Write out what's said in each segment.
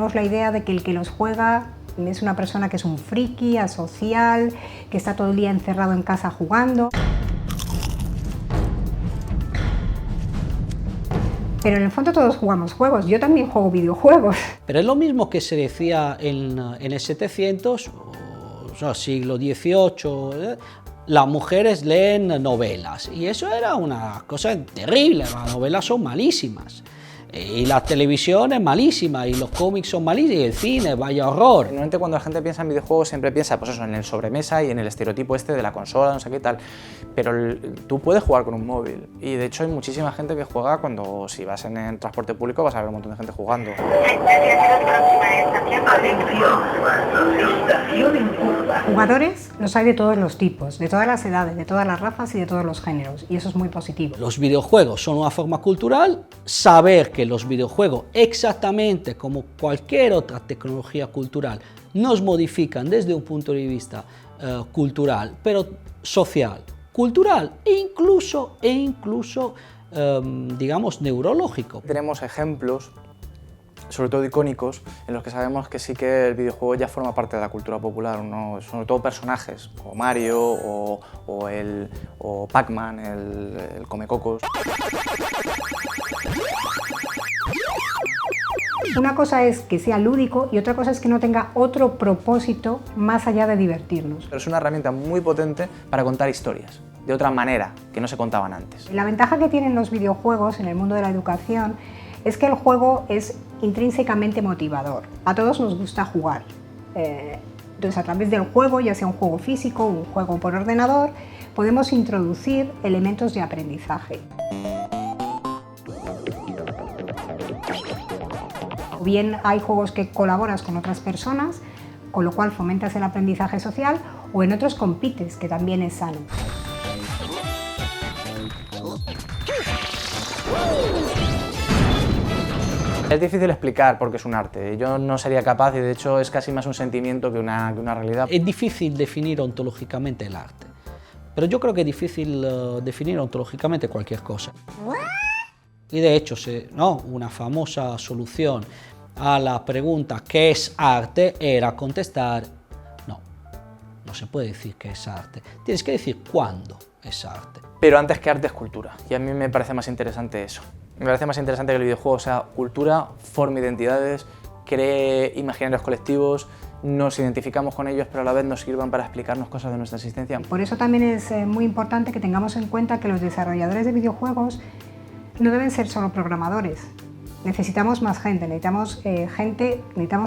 tenemos la idea de que el que los juega es una persona que es un friki, asocial, que está todo el día encerrado en casa jugando. Pero en el fondo todos jugamos juegos, yo también juego videojuegos. Pero es lo mismo que se decía en el 700, o sea, siglo XVIII, las mujeres leen novelas, y eso era una cosa terrible, las novelas son malísimas. Y la televisión es malísima, y los cómics son malísimos, y el cine, vaya horror. Normalmente cuando la gente piensa en videojuegos siempre piensa pues eso, en el sobremesa y en el estereotipo este de la consola, no sé qué tal. Pero tú puedes jugar con un móvil, y de hecho hay muchísima gente que juega cuando, si vas en el transporte público, vas a ver un montón de gente jugando. Jugadores los hay de todos los tipos, de todas las edades, de todas las razas y de todos los géneros, y eso es muy positivo. Los videojuegos son una forma cultural, saber que los videojuegos, exactamente como cualquier otra tecnología cultural, nos modifican desde un punto de vista cultural, pero social, cultural e incluso digamos, neurológico. Tenemos ejemplos, sobre todo icónicos, en los que sabemos que sí que el videojuego ya forma parte de la cultura popular, ¿no? Sobre todo personajes, como Mario o Pac-Man, el Comecocos. Una cosa es que sea lúdico y otra cosa es que no tenga otro propósito más allá de divertirnos. Pero es una herramienta muy potente para contar historias, de otra manera, que no se contaban antes. La ventaja que tienen los videojuegos en el mundo de la educación es que el juego es intrínsecamente motivador. A todos nos gusta jugar. Entonces, a través del juego, ya sea un juego físico o un juego por ordenador, podemos introducir elementos de aprendizaje. O bien hay juegos que colaboras con otras personas, con lo cual fomentas el aprendizaje social, o en otros compites, que también es sano. Es difícil explicar porque es un arte. Yo no sería capaz y de hecho es casi más un sentimiento que una realidad. Es difícil definir ontológicamente el arte, pero yo creo que es difícil definir ontológicamente cualquier cosa. Y de hecho, una famosa solución a la pregunta ¿qué es arte? Era contestar no se puede decir que es arte, tienes que decir cuándo es arte. Pero antes que arte es cultura, y a mí me parece más interesante eso. Me parece más interesante que el videojuego sea cultura, forme identidades, cree imaginarios colectivos, nos identificamos con ellos, pero a la vez nos sirvan para explicarnos cosas de nuestra existencia. Por eso también es muy importante que tengamos en cuenta que los desarrolladores de videojuegos no deben ser solo programadores. Necesitamos más gente, necesitamos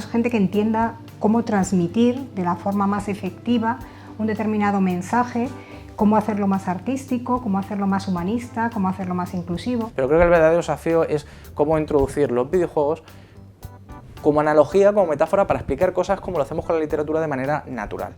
gente que entienda cómo transmitir de la forma más efectiva un determinado mensaje, cómo hacerlo más artístico, cómo hacerlo más humanista, cómo hacerlo más inclusivo. Pero creo que el verdadero desafío es cómo introducir los videojuegos como analogía, como metáfora para explicar cosas como lo hacemos con la literatura de manera natural.